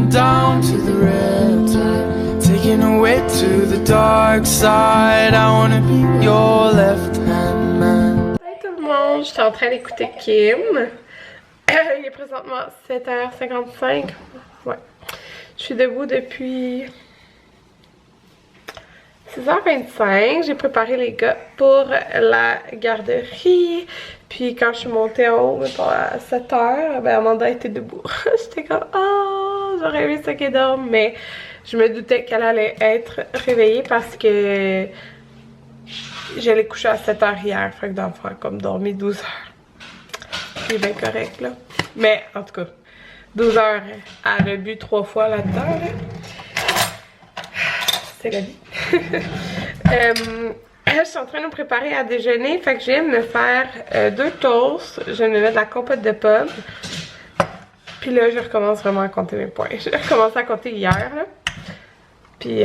down to the riptide, taking away to the dark side. I wanna be your left hand man. Hey tout le monde, je suis en train d'écouter Kim. Il est présentement 7h55. Ouais. Je suis debout depuis 6h25. J'ai préparé les gars pour la garderie. Puis quand je suis montée en haut, à 7h, ben Amanda était debout. J'étais comme, oh, j'aurais aimé ça qu'elle dorme. Mais je me doutais qu'elle allait être réveillée parce que j'allais coucher à 7h hier. Fait que dans le fond, comme dormi 12h. C'est bien correct là. Mais en tout cas, 12 heures, elle a bu 3 fois là-dedans. Là. C'est la vie. Je suis en train de me préparer à déjeuner. Fait que je viens de me faire 2 toasts. Je viens de me mettre de la compote de pommes. Puis là, je recommence vraiment à compter mes points. J'ai recommencé à compter hier. Là. Puis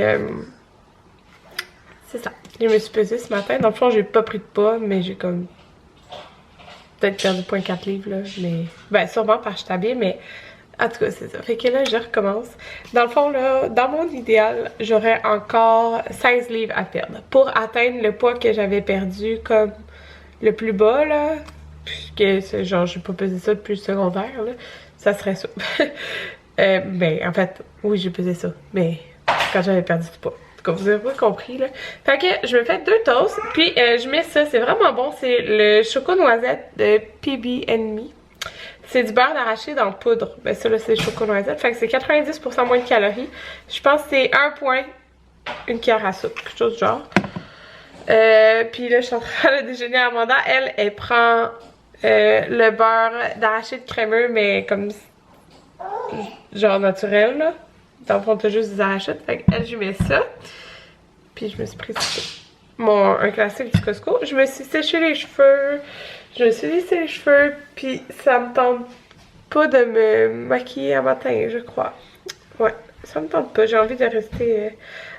c'est ça. Je me suis pesée ce matin. Dans le fond, j'ai pas pris de poids, mais j'ai comme peut-être perdu 0,4 livres là, mais ben sûrement parce que je suis habillée, mais en tout cas c'est ça. Fait que là je recommence. Dans le fond là, dans mon idéal, j'aurais encore 16 livres à perdre pour atteindre le poids que j'avais perdu comme le plus bas là, puisque c'est genre j'ai pas pesé ça depuis le secondaire là, ça serait ça. Ben en fait, oui j'ai pesé ça, mais quand j'avais perdu du poids. Comme vous avez pas compris là. Fait que je me fais 2 toasts. Puis je mets ça, c'est vraiment bon. C'est le choco noisette de PB&Me. C'est du beurre d'arachide en poudre. Ben ça là c'est le choco noisette. Fait que c'est 90% moins de calories. Je pense que c'est 1 point une cuillère à soupe. Quelque chose du genre. Puis là je suis en train de déjeuner à Amanda. Elle prend le beurre d'arachide crémeux mais comme genre naturel là. Dans le fond, t'as juste des arachides. Fait qu'elle, je mets ça. Puis je me suis pris un classique du Costco. Je me suis séché les cheveux. Je me suis lissé les cheveux. Puis ça me tente pas de me maquiller à matin, je crois. Ouais, ça me tente pas. J'ai envie de rester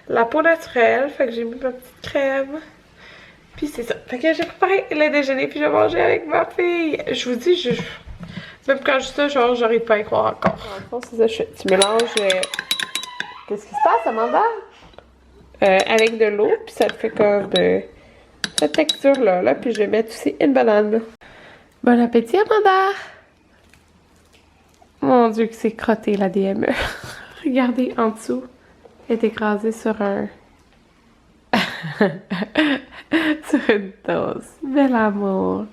la peau naturelle. Fait que j'ai mis ma petite crème. Puis c'est ça. Fait que j'ai préparé le déjeuner. Puis je vais manger avec ma fille. Je vous dis, même quand je dis ça, genre, j'arrive pas à y croire encore. En fond, c'est ça, tu mélanges. Qu'est-ce qui se passe, Amanda? Avec de l'eau, puis ça te fait comme cette texture-là. Là, puis je vais mettre aussi une banane. Bon appétit, Amanda! Mon Dieu, que c'est crotté, la DME. Regardez, en dessous, elle est écrasée sur un... sur une dose. Bel amour.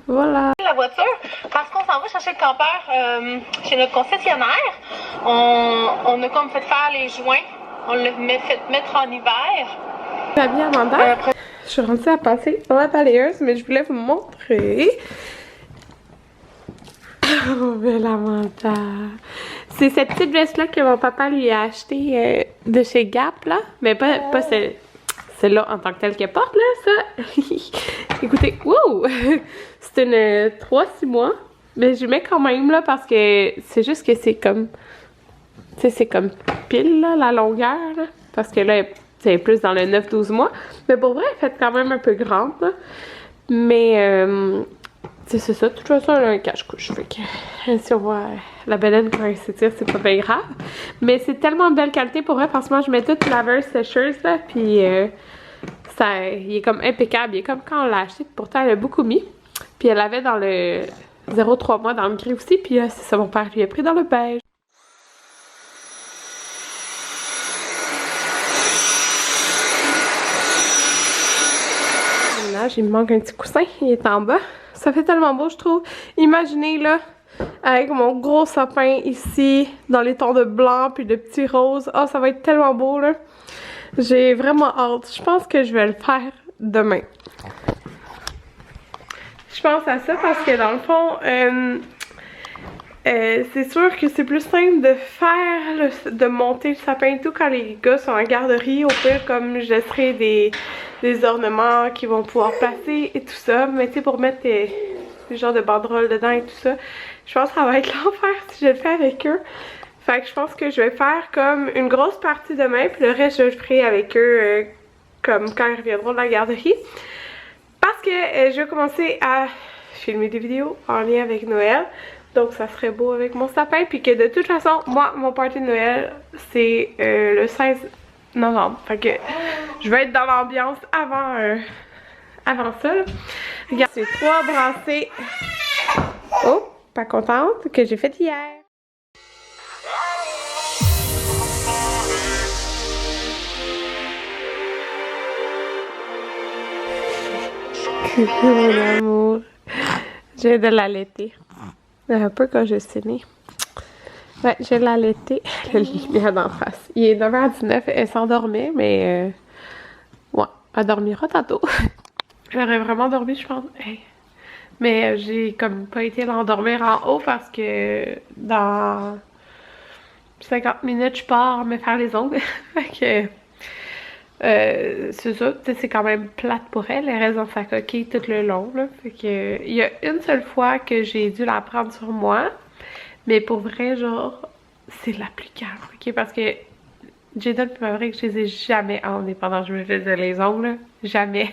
Voilà. La voiture, parce qu'on s'en va chercher le campeur chez notre concessionnaire. On a comme fait faire les joints. On l'a fait mettre en hiver. Je suis habillée Amanda. Je suis rendue à passer dans la balayeuse, mais je voulais vous montrer. Oh, belle Amanda. C'est cette petite veste-là que mon papa lui a acheté de chez Gap, là. Mais pas celle-là en tant que telle qu'elle porte, là, ça. Écoutez, wow! C'est une 3-6 mois. Mais je mets quand même, là, parce que c'est juste que c'est comme... Tu sais, c'est comme pile, là, la longueur, là. Parce que là, c'est plus dans le 9-12 mois. Mais pour vrai, elle fait quand même un peu grande, là. Mais, c'est ça. De toute façon, elle a un cache-couche. Fait que, si on voit la baleine quand elle s'étire, c'est pas bien grave. Mais c'est tellement de belle qualité pour vrai. Parce que moi, je mets toute laveuse sécheuse, là. Puis, il est comme impeccable. Il est comme quand on l'a acheté. Pourtant, elle a beaucoup mis. Puis, elle avait dans le 0,3 mois dans le gris aussi. Puis, c'est ça, mon père lui a pris dans le beige. Là, il me manque un petit coussin. Il est en bas. Ça fait tellement beau, je trouve. Imaginez, là, avec mon gros sapin ici, dans les tons de blanc puis de petits roses. Oh, ça va être tellement beau, là. J'ai vraiment hâte. Je pense que je vais le faire demain. Je pense à ça parce que, dans le fond, c'est sûr que c'est plus simple de faire, de monter le sapin et tout quand les gars sont en garderie. Au pire, comme je laisserai des ornements qu'ils vont pouvoir placer et tout ça. Mais tu sais, pour mettre des genres de banderoles dedans et tout ça, je pense que ça va être l'enfer si je le fais avec eux. Fait que je pense que je vais faire comme une grosse partie demain, puis le reste je le ferai avec eux comme quand ils reviendront de la garderie. Parce que je vais commencer à filmer des vidéos en lien avec Noël. Donc ça serait beau avec mon sapin. Puis que de toute façon, moi, mon party de Noël, c'est le 16 novembre. Fait que je vais être dans l'ambiance avant ça. Là. Regarde, c'est 3 brassées. Oh, pas contente, que j'ai faites hier. Mon amour. Je viens de l'allaiter. Un peu quand je suis née. Ouais, je l'ai allaité. La lumière d'en face. Il est 9h19. Elle s'endormait, mais... ouais, elle dormira tantôt. Elle aurait vraiment dormi, je pense. Hey. Mais j'ai comme pas été l'endormir en haut parce que dans 50 minutes, je pars me faire les ongles. Fait que... c'est ça, c'est quand même plate pour elle, elle reste dans sa coquille tout le long, là. Fait que, il y a une seule fois que j'ai dû la prendre sur moi, mais pour vrai, genre, c'est la plus calme, ok? Parce que Jaden et Maverick, je les ai jamais emmenés pendant que je me faisais les ongles, là. Jamais.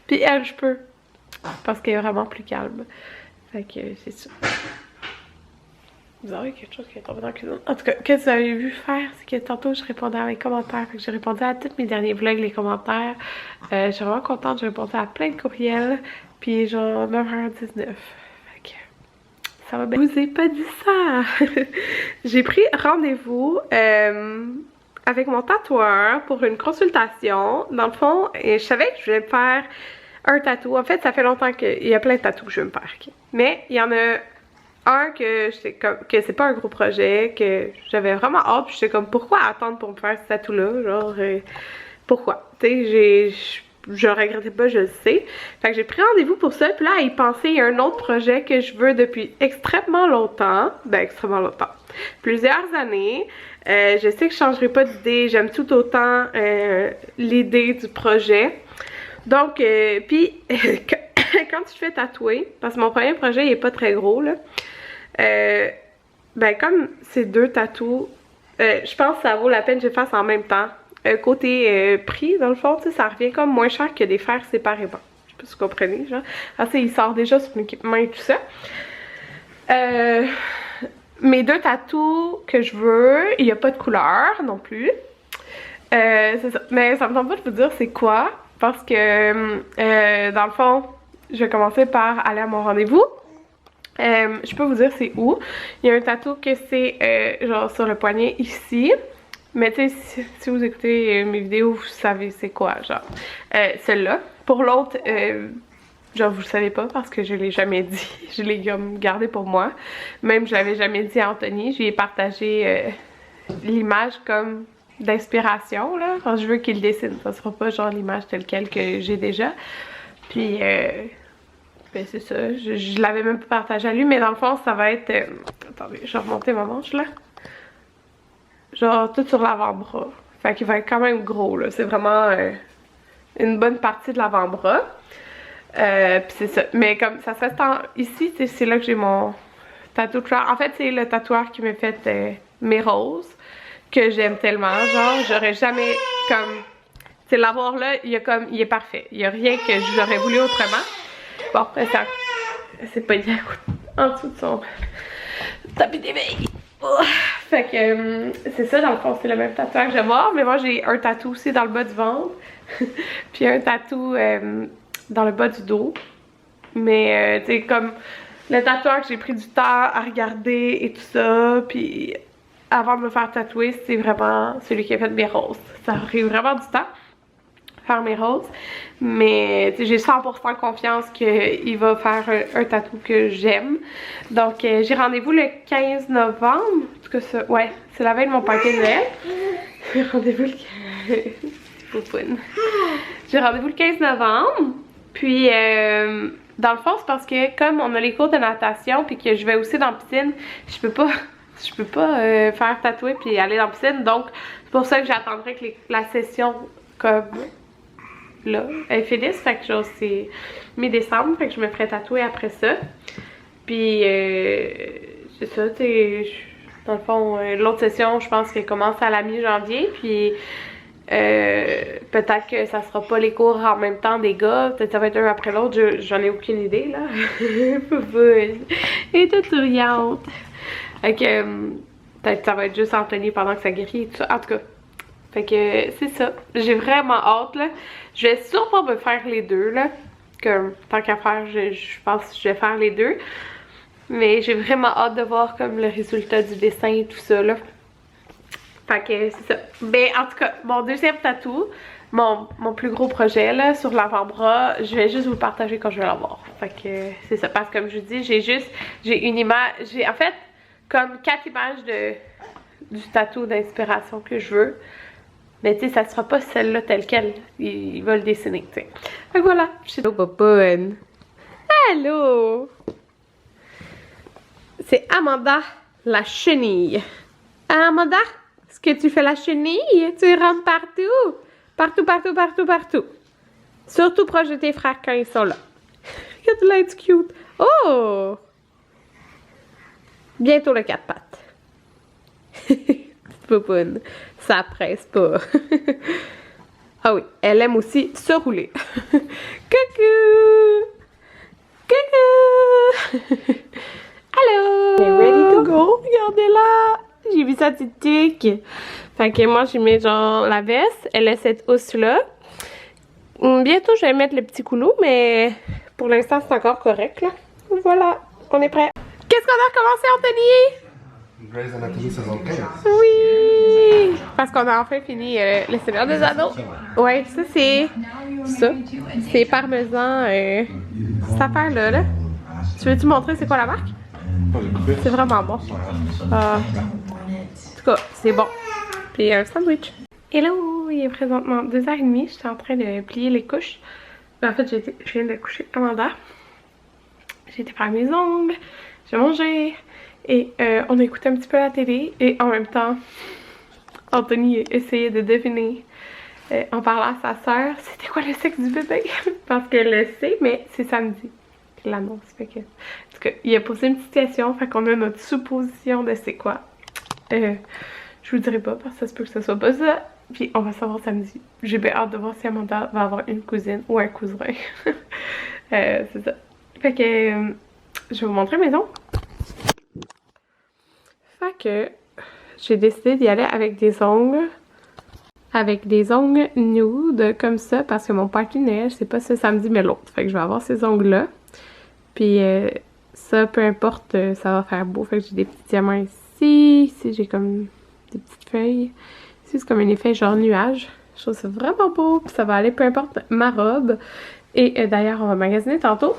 Puis elle, je peux, parce qu'elle est vraiment plus calme. Fait que, c'est ça. Vous avez quelque chose qui est tombé dans la cuisine. En tout cas, qu'est-ce que vous avez vu faire, c'est que tantôt je répondais à mes commentaires. Fait que j'ai répondu à tous mes derniers vlogs, les commentaires. Je suis vraiment contente, j'ai répondu à plein de courriels. Puis genre 9h19. Fait que ça va bien. Je vous ai pas dit ça. J'ai pris rendez-vous avec mon tatoueur pour une consultation. Dans le fond, je savais que je voulais me faire un tatou. En fait, ça fait longtemps qu'il y a plein de tatous que je veux me faire. Okay? Mais il y en a un que c'est pas un gros projet, que j'avais vraiment hâte, puis j'étais comme pourquoi attendre pour me faire ce tatou là, genre pourquoi, tu sais, je regrettais pas, je le sais. Fait que j'ai pris rendez-vous pour ça, puis là à y penser, il y a un autre projet que je veux depuis extrêmement longtemps, plusieurs années. Je sais que je changerai pas d'idée, j'aime tout autant l'idée du projet. Donc puis quand tu te fais tatouer, parce que mon premier projet il est pas très gros là, ben comme c'est 2 tatous, je pense que ça vaut la peine que je les fasse en même temps. Côté prix, dans le fond, tu sais, ça revient comme moins cher que des faire séparément. Je sais pas si vous comprenez, genre. Ah, il sort déjà sur mon équipement et tout ça. Mes 2 tatous que je veux, il n'y a pas de couleur non plus. C'est ça. Mais ça me tente pas de vous dire c'est quoi, parce que dans le fond, je vais commencer par aller à mon rendez-vous. Je peux vous dire c'est où. Il y a un tatou que c'est genre sur le poignet ici. Mais tu sais, si vous écoutez mes vidéos, vous savez c'est quoi, genre. Celle-là. Pour l'autre, genre vous le savez pas parce que je l'ai jamais dit. Je l'ai gardé pour moi. Même je l'avais jamais dit à Anthony. Je lui ai partagé l'image comme d'inspiration, là. Quand je veux qu'il dessine. Ça sera pas genre l'image telle quelle que j'ai déjà. Puis ben c'est ça, je l'avais même pas partagé à lui, mais dans le fond, ça va être... attendez, je vais remonter ma manche, là. Genre, tout sur l'avant-bras. Fait qu'il va être quand même gros, là. C'est vraiment une bonne partie de l'avant-bras. Puis c'est ça. Mais comme ça se fait ici, c'est là que j'ai mon tatoueur. En fait, c'est le tatoueur qui m'a fait mes roses, que j'aime tellement. Genre, j'aurais jamais comme... Tu sais, l'avoir là, il est parfait. Il y a rien que j'aurais voulu autrement. Bon, ça, c'est pas bien en dessous de son tapis d'éveil. Oh. Fait que c'est ça, dans le fond, c'est le même tatouage que je vais voir. Mais moi, j'ai un tatou aussi dans le bas du ventre. Puis un tatou dans le bas du dos. Mais, tu sais, comme le tatoueur que j'ai pris du temps à regarder et tout ça. Puis avant de me faire tatouer, c'est vraiment celui qui a fait mes roses. Ça a pris vraiment du temps. Faire mes roses, mais j'ai 100% confiance qu'il va faire un tatou que j'aime. Donc j'ai rendez-vous le 15 novembre, en tout cas ça, ouais, c'est la veille de mon party de Noël. J'ai rendez-vous j'ai rendez-vous le 15 novembre, puis dans le fond c'est parce que comme on a les cours de natation puis que je vais aussi dans la piscine, je peux pas faire tatouer puis aller dans la piscine, donc c'est pour ça que j'attendrai que la session comme là, elle finisse, fait que genre c'est mi-décembre, fait que je me ferai tatouer après ça. Puis c'est ça, tu sais, dans le fond, l'autre session, je pense qu'elle commence à la mi-janvier, puis Peut-être que ça sera pas les cours en même temps des gars, peut-être ça va être un après l'autre, j'en ai aucune idée là. Elle est toute souriante. Fait que peut-être que ça va être juste Anthony pendant que ça guérit et tout ça. En tout cas, fait que c'est ça. J'ai vraiment hâte là. Je vais sûrement me faire les deux là. Comme tant qu'à faire, je pense que je vais faire les deux. Mais j'ai vraiment hâte de voir comme le résultat du dessin et tout ça là. Fait que c'est ça. Ben en tout cas, mon deuxième tatou, mon plus gros projet là sur l'avant-bras, je vais juste vous le partager quand je vais l'avoir. Fait que c'est ça. Parce que comme je vous dis, j'ai une image, j'ai en fait comme 4 images du tatou d'inspiration que je veux. Mais tu sais, ça sera pas celle-là telle quelle. Il va le dessiner, tu sais. Fait que voilà. Allô, Bobonne. Allô. C'est Amanda, la chenille. Amanda, est-ce que tu fais la chenille? Tu rentres partout. Partout, partout, partout, partout. Surtout proche de tes frères quand ils sont là. Regarde là, it's cute. Oh! Bientôt le 4 pattes. Petite popoune. Ça presse pas. Ah oui, elle aime aussi se rouler. Coucou! Coucou! Allô! Elle est ready to go. Regardez-la! J'ai vu sa petite tique. Fait que moi, j'ai mis genre la veste. Elle a cette housse-là. Bientôt, je vais mettre le petit coulou, mais pour l'instant, c'est encore correct, là. Voilà, on est prêt. Qu'est-ce qu'on a recommencé, Anthony? Grey's Anatomy saison 15. Oui! Parce qu'on a enfin fini le Seigneur des Anneaux. Ouais, ça c'est... Ça. C'est parmesan, cette affaire-là, là. Tu veux-tu montrer c'est quoi la marque? C'est vraiment bon. En tout cas, c'est bon. Puis un sandwich. Hello! Il est présentement 2h30. J'étais en train de plier les couches. En fait, je viens de coucher Amanda. J'ai été faire mes ongles. J'ai mangé. Et on a écouté un petit peu la télé. Et en même temps, Anthony essayait de deviner, en parlant à sa soeur, c'était quoi le sexe du bébé? Parce qu'elle le sait, mais c'est samedi qu'il l'annonce. Fait que, en tout cas, il a posé une petite question. Fait qu'on a notre supposition de c'est quoi. Je vous dirai pas parce que ça se peut que ce soit pas ça. Puis on va savoir samedi. J'ai bien hâte de voir si Amanda va avoir une cousine ou un cousin. C'est ça. Fait que je vais vous montrer mes ongles. Fait que j'ai décidé d'y aller avec des ongles. Avec des ongles nude comme ça parce que mon party de Noël c'est pas ce samedi mais l'autre. Fait que je vais avoir ces ongles là. Puis ça peu importe, ça va faire beau. Fait que j'ai des petits diamants ici. Ici j'ai comme des petites feuilles. Ici c'est comme un effet genre nuage. Je trouve ça vraiment beau. Puis ça va aller peu importe ma robe. Et d'ailleurs on va magasiner tantôt.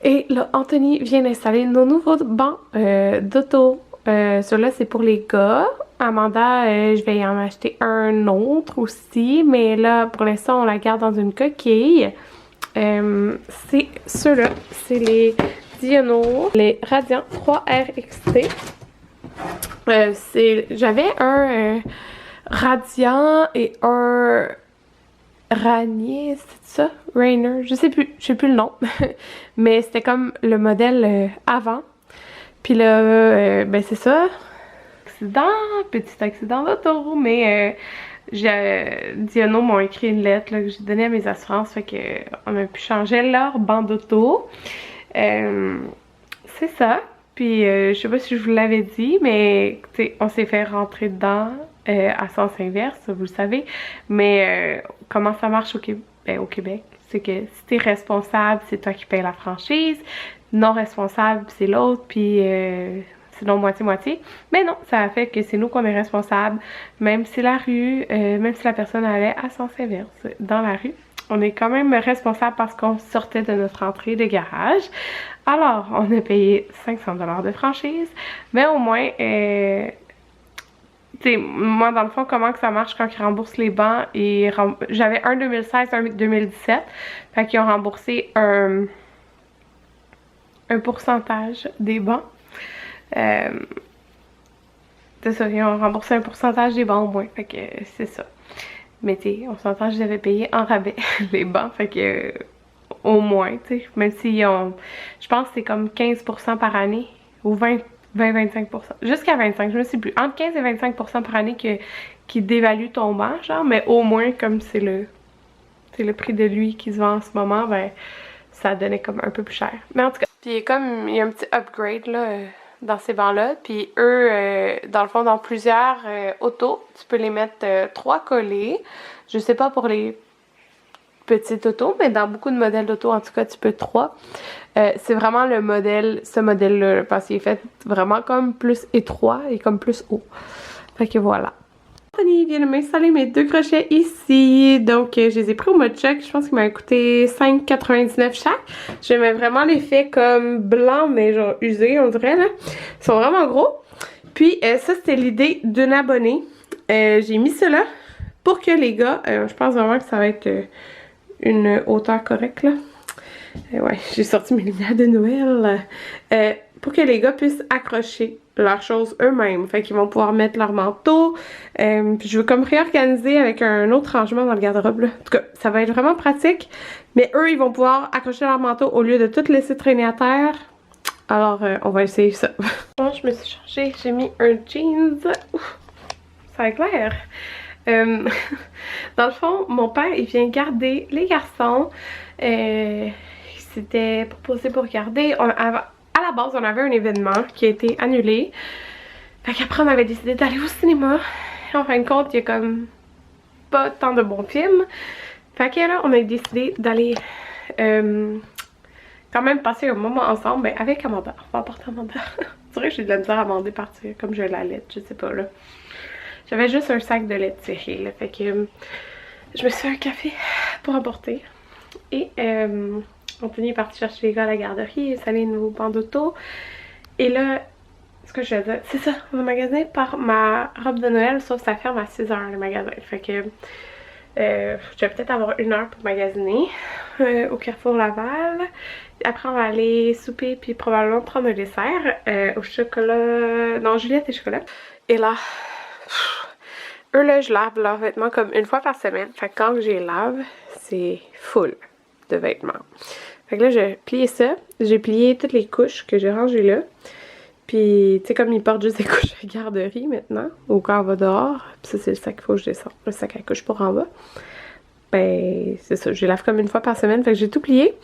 Et là Anthony vient d'installer nos nouveaux bancs d'auto. Celui-là c'est pour les gars. Amanda, je vais y en acheter un autre aussi. Mais là pour l'instant on la garde dans une coquille. C'est ceux-là. C'est les Diono, les Radiant 3RXT. J'avais un Radiant et un Ranier, c'est ça? Rainer, je sais plus le nom. Mais c'était comme le modèle avant. Puis là, ben c'est ça. Petit accident d'auto, mais Diono m'ont écrit une lettre là, que j'ai donnée à mes assurances, fait que on a pu changer leur banc d'auto. C'est ça. Puis je sais pas si je vous l'avais dit, mais on s'est fait rentrer dedans à sens inverse, vous le savez. Mais comment ça marche au Québec? C'est que si t'es responsable, c'est toi qui payes la franchise. Non responsable, c'est l'autre, puis sinon moitié-moitié. Mais non, ça a fait que c'est nous qu'on est responsable, même si la rue, même si la personne allait à sens inverse dans la rue. On est quand même responsable parce qu'on sortait de notre entrée de garage. Alors, on a payé 500 $ de franchise, mais au moins, moi dans le fond, comment que ça marche quand ils remboursent les bancs, j'avais un 2016, un 2017, fait qu'ils ont remboursé un pourcentage des bancs. C'est ça, ils ont remboursé un pourcentage des bancs au moins, fait que c'est ça. Mais tu sais, on s'entend, je les avais payés en rabais, les bancs, fait que au moins, tu sais, même si je pense que c'est comme 15% par année, ou 20, 20-25%. Jusqu'à 25%, je ne sais plus. Entre 15 et 25% par année qui dévalue ton banc, genre, mais au moins, comme c'est le prix de lui qui se vend en ce moment, ben, ça donnait comme un peu plus cher. Mais en tout cas, puis comme il y a un petit upgrade, là, dans ces bancs-là, puis eux, dans le fond, dans plusieurs autos, tu peux les mettre 3 collés. Je sais pas pour les petites autos, mais dans beaucoup de modèles d'auto, en tout cas, tu peux 3. C'est vraiment ce modèle-là, parce qu'il est fait vraiment comme plus étroit et comme plus haut. Fait que voilà. Anthony vient de m'installer mes 2 crochets ici. Donc, je les ai pris au mode choc. Je pense qu'il m'a coûté 5,99 chaque. J'aimais vraiment l'effet comme blanc, mais genre usé, on dirait, là. Ils sont vraiment gros. Puis, ça, c'était l'idée d'une abonnée. J'ai mis cela pour que les gars, je pense vraiment que ça va être une hauteur correcte, là. Ouais, j'ai sorti mes lumières de Noël. Pour que les gars puissent accrocher leurs choses eux-mêmes. Fait qu'ils vont pouvoir mettre leur manteau. Puis je veux comme réorganiser avec un autre rangement dans le garde-robe, là. En tout cas, ça va être vraiment pratique. Mais eux, ils vont pouvoir accrocher leur manteau au lieu de tout laisser traîner à terre. Alors, on va essayer ça. Bon, je me suis changée. J'ai mis un jeans. Ouf, ça éclaire. Dans le fond, mon père, il vient garder les garçons. Il s'était proposé pour garder. À la base, on avait un événement qui a été annulé. Fait qu'après, on avait décidé d'aller au cinéma. En fin de compte, il y a comme pas tant de bons films. Fait que là, on a décidé d'aller quand même passer un moment ensemble, ben, avec Amanda. On va apporter Amanda. C'est vrai que j'ai de la misère à Amanda partir, comme je l'allais, je sais pas là. J'avais juste un sac de lait tiré, là. Fait que je me suis fait un café pour apporter. Et Anthony est parti chercher les gars à la garderie, il est installé une nouveau banc d'auto. Et là, ce que je vais dire, c'est ça, on va magasiner par ma robe de Noël, sauf que ça ferme à 6 h le magasin. Fait que je vais peut-être avoir 1 heure pour magasiner au Carrefour Laval. Après, on va aller souper puis probablement prendre un dessert au chocolat. Non, Juliette et chocolat. Et là, eux là, je lave leurs vêtements comme 1 fois par semaine. Fait que quand je les lave, c'est full de vêtements. Fait que là, j'ai plié ça. J'ai plié toutes les couches que j'ai rangées là. Puis, tu sais, comme ils portent juste des couches à garderie maintenant, ou quand on va dehors, puis ça, c'est le sac qu'il faut que je descende, le sac à couches pour en bas. Ben, c'est ça, je les lave comme 1 fois par semaine, fait que j'ai tout plié.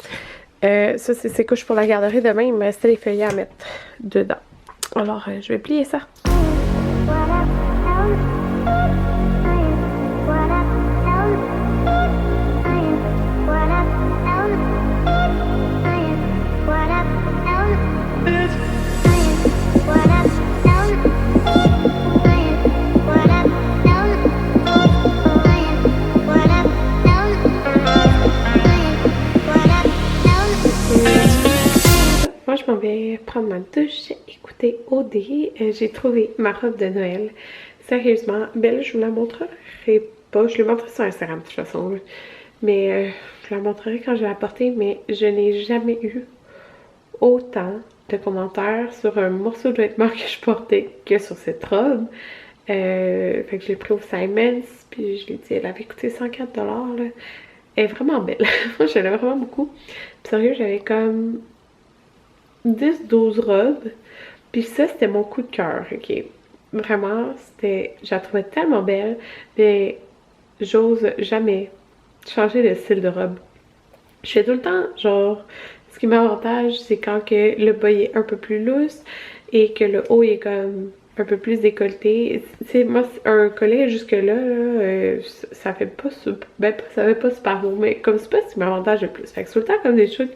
Ça, c'est ces couches pour la garderie. Demain, il me restait les feuillets à mettre dedans. Alors, je vais plier ça. Moi, je m'en vais prendre ma douche, écouter OD. J'ai trouvé ma robe de Noël. Sérieusement, belle, je vous la montrerai pas. Je l'ai montré sur Instagram de toute façon. Là. Mais je la montrerai quand je vais la porter. Mais je n'ai jamais eu autant de commentaires sur un morceau de vêtement que je portais que sur cette robe. Fait que je l'ai pris au Simons. Puis je l'ai dit, elle avait coûté 104 $. Là. Elle est vraiment belle. Moi, je l'aime vraiment beaucoup. Puis sérieux, j'avais comme 10-12 robes. Puis ça, c'était mon coup de cœur, ok? Vraiment, c'était... Je la trouvais tellement belle, mais j'ose jamais changer de style de robe. Je fais tout le temps, genre... Ce qui m'avantage, c'est quand que le bas est un peu plus loose et que le haut est comme un peu plus décolleté. C'est moi, un collet jusque-là, ça fait pas super... Ben, ça fait pas super beau, mais comme c'est pas ce qui m'avantage le plus. Fait que c'est tout le temps comme des trucs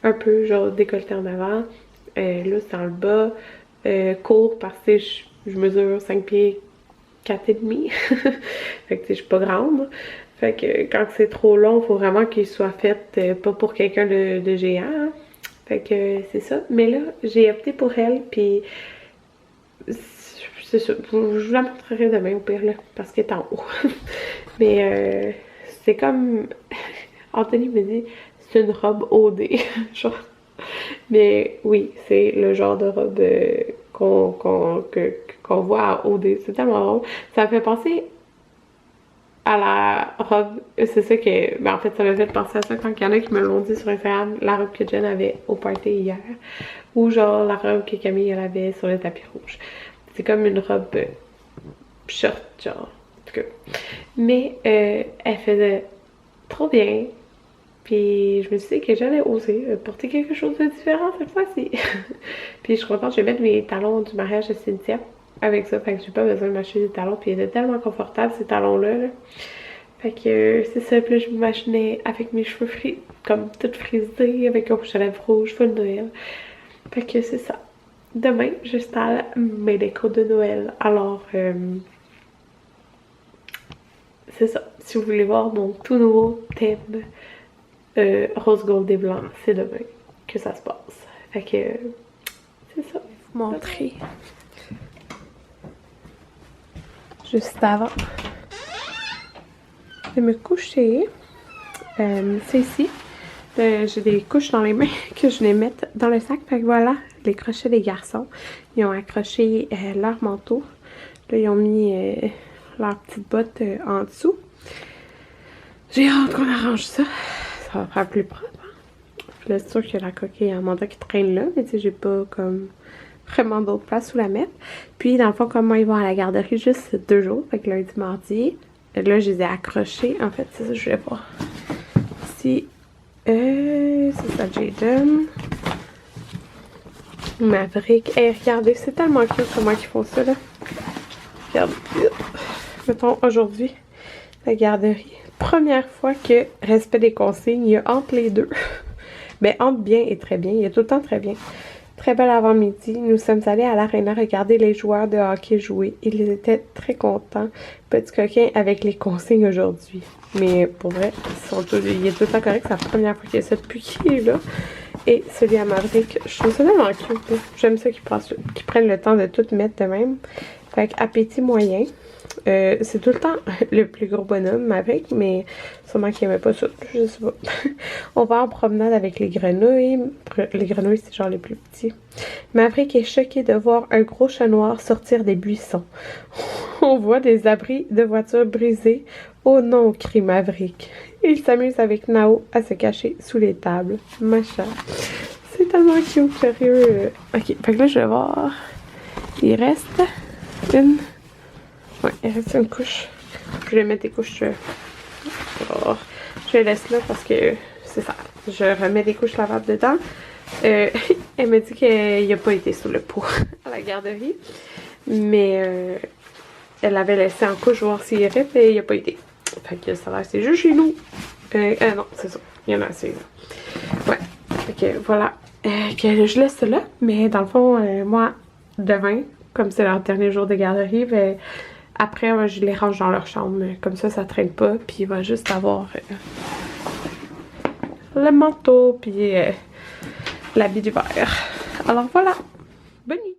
un peu genre décolleté en avant, là c'est dans le bas, court parce que je mesure 5 pieds 4,5. Fait que je suis pas grande. Fait que quand c'est trop long, faut vraiment qu'il soit fait pas pour quelqu'un de géant. Hein. Fait que c'est ça. Mais là, j'ai opté pour elle, puis c'est ça. Je vous la montrerai demain au pire là, parce qu'elle est en haut. Mais c'est comme... Anthony me dit, c'est une robe OD. Genre. Mais oui, c'est le genre de robe qu'on voit à OD. C'est tellement drôle. Ça me fait penser à la robe, c'est ça que, ben en fait ça m'a fait penser à ça quand il y en a qui me l'ont dit sur Instagram, la robe que Jen avait au party hier, ou genre la robe que Camille elle avait sur le tapis rouge. C'est comme une robe short genre, en tout cas. Mais elle faisait trop bien, puis je me suis dit que j'allais oser porter quelque chose de différent cette fois-ci. Puis je suis contente, je vais mettre mes talons du mariage de Cynthia avec ça, fait que j'ai pas besoin de m'acheter des talons, puis ils étaient tellement confortables ces talons-là. Là. Fait que c'est ça, puis là je m'imaginais avec mes cheveux comme tout frisés, avec un rouge à lèvres rouge, full Noël. Fait que c'est ça. Demain, j'installe mes décos de Noël. Alors, c'est ça. Si vous voulez voir mon tout nouveau thème rose gold et blanc, c'est demain que ça se passe. Fait que c'est ça. Vous montrer juste avant de me coucher. C'est ici. J'ai des couches dans les mains que je vais mettre dans le sac. Fait que voilà, les crochets des garçons. Ils ont accroché leur manteau. Là, ils ont mis leurs petites bottes en dessous. J'ai hâte qu'on arrange ça. Ça va faire plus propre. Hein? Puis là, c'est sûr que la coquille en mandat qui traîne là. Mais tu sais, j'ai pas comme vraiment d'autre place où la mettre. Puis, dans le fond, comme moi, ils vont à la garderie juste 2 jours. Fait que lundi, mardi. Là, je les ai accrochés. En fait, c'est ça que je voulais voir. Ici. C'est ça, Jaden. Maverick. Hey, regardez, c'est tellement cute comment ils font ça, là. Regardez. Mettons, aujourd'hui, la garderie. Première fois que respect des consignes, il y a entre les deux. Ben, entre bien et très bien. Il y a tout le temps très bien. Très bel avant-midi. Nous sommes allés à l'Arena regarder les joueurs de hockey jouer. Ils étaient très contents. Petit coquin avec les consignes aujourd'hui. Mais pour vrai, il est tout le temps correct. C'est la première fois qu'il y a ça depuis qu'il est là. Et celui à Maverick, je trouve ça tellement cute. J'aime ça qu'ils prennent le temps de tout mettre de même. Fait qu'appétit moyen. C'est tout le temps le plus gros bonhomme, Maverick, mais sûrement qu'il aimait pas ça, je sais pas. On va en promenade avec les grenouilles. Les grenouilles, c'est genre les plus petits. Maverick est choqué de voir un gros chat noir sortir des buissons. On voit des abris de voitures brisés. Oh non, crie Maverick. Il s'amuse avec Nao à se cacher sous les tables. Machin. C'est tellement cute, sérieux. Ok, fait que là, je vais voir. Il reste une... Ouais, il reste une couche. Je vais mettre des couches. Oh, je les laisse là parce que c'est ça. Je remets des couches lavables dedans. Elle m'a dit qu'il n'a pas été sous le pot à la garderie. Mais elle l'avait laissé en couche voir s'il irait, mais il n'a pas été. Fait que ça a l'air, c'est juste chez nous. Non, c'est ça. Il y en a assez là. Ouais. Fait que voilà. Que je laisse ça là. Mais dans le fond, moi, demain, comme c'est leur dernier jour de garderie, ben. Après, je les range dans leur chambre. Comme ça traîne pas. Puis il va juste avoir le manteau. Puis l'habit d'hiver. Alors voilà. Bonne nuit.